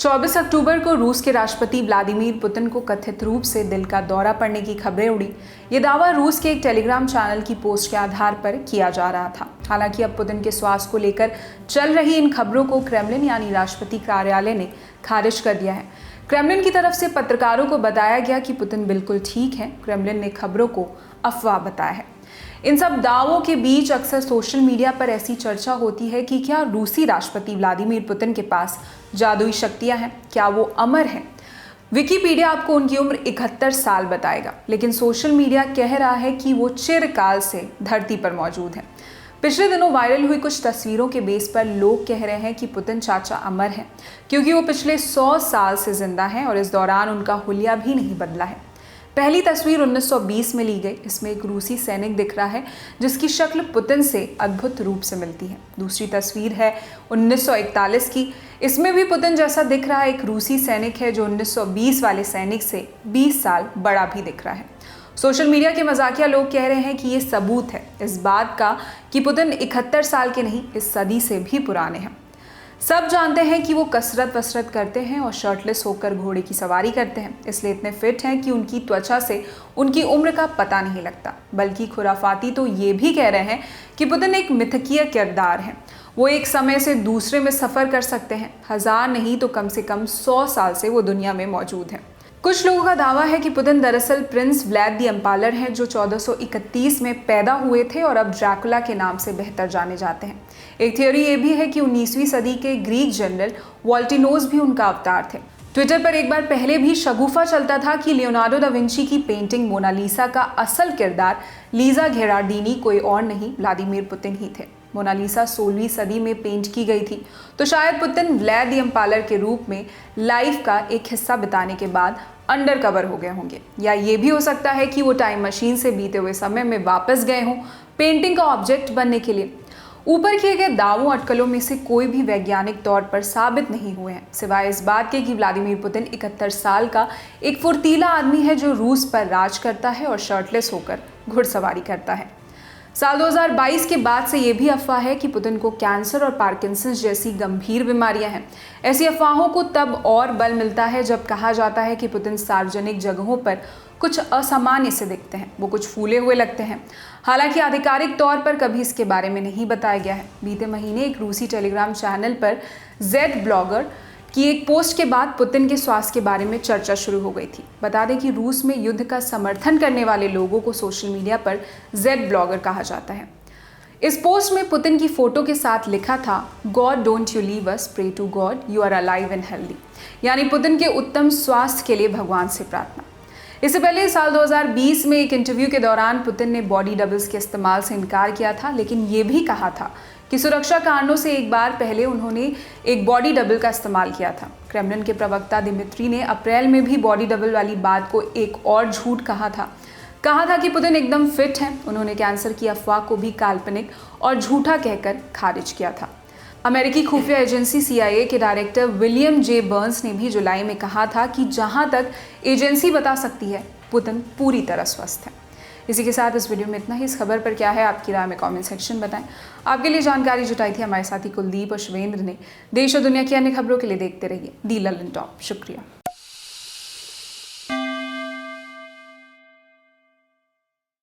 24 अक्टूबर को रूस के राष्ट्रपति व्लादिमीर पुतिन को कथित रूप से दिल का दौरा पड़ने की खबरें उड़ी। ये दावा रूस के एक टेलीग्राम चैनल की पोस्ट के आधार पर किया जा रहा था। हालांकि अब पुतिन के स्वास्थ्य को लेकर चल रही इन खबरों को क्रेमलिन यानी राष्ट्रपति कार्यालय ने खारिज कर दिया है। क्रेमलिन की तरफ से पत्रकारों को बताया गया कि पुतिन बिल्कुल ठीक है। क्रेमलिन ने खबरों को अफवाह बताया है। इन सब दावों के बीच अक्सर सोशल मीडिया पर ऐसी चर्चा होती है कि क्या रूसी राष्ट्रपति व्लादिमीर पुतिन के पास जादुई शक्तियां हैं, क्या वो अमर हैं। विकिपीडिया आपको उनकी उम्र 71 साल बताएगा, लेकिन सोशल मीडिया कह रहा है कि वो चिरकाल से धरती पर मौजूद हैं। पिछले दिनों वायरल हुई कुछ तस्वीरों के बेस पर लोग कह रहे हैं कि पुतिन चाचा अमर हैं, क्योंकि वो पिछले 100 साल से जिंदा हैं और इस दौरान उनका हुलिया भी नहीं बदला है। पहली तस्वीर 1920 में ली गई। इसमें एक रूसी सैनिक दिख रहा है जिसकी शक्ल पुतिन से अद्भुत रूप से मिलती है। दूसरी तस्वीर है 1941 की। इसमें भी पुतिन जैसा दिख रहा है। एक रूसी सैनिक है जो 1920 वाले सैनिक से 20 साल बड़ा भी दिख रहा है। सोशल मीडिया के मजाकिया लोग कह रहे हैं कि ये सबूत है इस बात का कि पुतिन 71 साल के नहीं, इस सदी से भी पुराने हैं। सब जानते हैं कि वो कसरत करते हैं और शर्टलेस होकर घोड़े की सवारी करते हैं, इसलिए इतने फिट हैं कि उनकी त्वचा से उनकी उम्र का पता नहीं लगता। बल्कि खुराफाती तो ये भी कह रहे हैं कि पुतिन एक मिथकीय किरदार है। वो एक समय से दूसरे में सफ़र कर सकते हैं। 1000 नहीं तो कम से कम 100 साल से वो दुनिया में मौजूद हैं। कुछ लोगों का दावा है कि पुतिन दरअसल प्रिंस व्लाद द एम्पालर हैं, जो 1431 में पैदा हुए थे और अब ड्रैकुला के नाम से बेहतर जाने जाते हैं। एक थियोरी ये भी है कि 19वीं सदी के ग्रीक जनरल वॉल्टिनोस भी उनका अवतार थे। ट्विटर पर एक बार पहले भी शगुफा चलता था कि लियोनार्डो दा विंची की पेंटिंग मोनालिसा का असल किरदार लीजा घेरार्डिनी कोई और नहीं, व्लादिमीर पुतिन ही थे। मोनालिसा 16वीं सदी में पेंट की गई थी, तो शायद पुतिन व्लाद द एम्पालर के रूप में लाइफ का एक हिस्सा बिताने के बाद अंडर कवर हो गए होंगे। या ये भी हो सकता है कि वो टाइम मशीन से बीते हुए समय में वापस गए हों पेंटिंग का ऑब्जेक्ट बनने के लिए। ऊपर किए गए दावों अटकलों में से कोई भी वैज्ञानिक तौर पर साबित नहीं हुए हैं, सिवाय इस बात के कि व्लादिमीर पुतिन 71 साल का एक फुर्तीला आदमी है जो रूस पर राज करता है और शर्टलेस होकर घुड़सवारी करता है। साल 2022 के बाद से ये भी अफवाह है कि पुतिन को कैंसर और पार्किंसंस जैसी गंभीर बीमारियां हैं। ऐसी अफवाहों को तब और बल मिलता है जब कहा जाता है कि पुतिन सार्वजनिक जगहों पर कुछ असामान्य से दिखते हैं, वो कुछ फूले हुए लगते हैं। हालांकि आधिकारिक तौर पर कभी इसके बारे में नहीं बताया गया है। बीते महीने एक रूसी टेलीग्राम चैनल पर जेड ब्लॉगर की एक पोस्ट के बाद पुतिन के स्वास्थ्य के बारे में चर्चा शुरू हो गई थी। बता दें कि रूस में युद्ध का समर्थन करने वाले लोगों को सोशल मीडिया पर जेड ब्लॉगर कहा जाता है। इस पोस्ट में पुतिन की फोटो के साथ लिखा था, God don't you leave us, pray to God you are alive and healthy, यानी पुतिन के उत्तम स्वास्थ्य के लिए भगवान से प्रार्थना। इससे पहले साल 2020 में एक इंटरव्यू के दौरान पुतिन ने बॉडी डबल्स के इस्तेमाल से इनकार किया था, लेकिन ये भी कहा था कि सुरक्षा कारणों से एक बार पहले उन्होंने एक बॉडी डबल का इस्तेमाल किया था। क्रेमलिन के प्रवक्ता दिमित्री ने अप्रैल में भी बॉडी डबल वाली बात को एक और झूठ कहा था कि पुतिन एकदम फिट हैं। उन्होंने कैंसर की अफवाह को भी काल्पनिक और झूठा कहकर खारिज किया था। अमेरिकी खुफिया एजेंसी CIA के डायरेक्टर विलियम जे बर्न्स ने भी जुलाई में कहा था कि जहां तक एजेंसी बता सकती है, पुतिन पूरी तरह स्वस्थ है। इसी के साथ इस वीडियो में इतना ही। इस खबर पर क्या है आपकी राय में कमेंट सेक्शन बताएं। आपके लिए जानकारी जुटाई थी हमारे साथी कुलदीप और शिवेंद्र ने। देश और दुनिया की अन्य खबरों के लिए देखते रहिए दी ललन टॉप। शुक्रिया।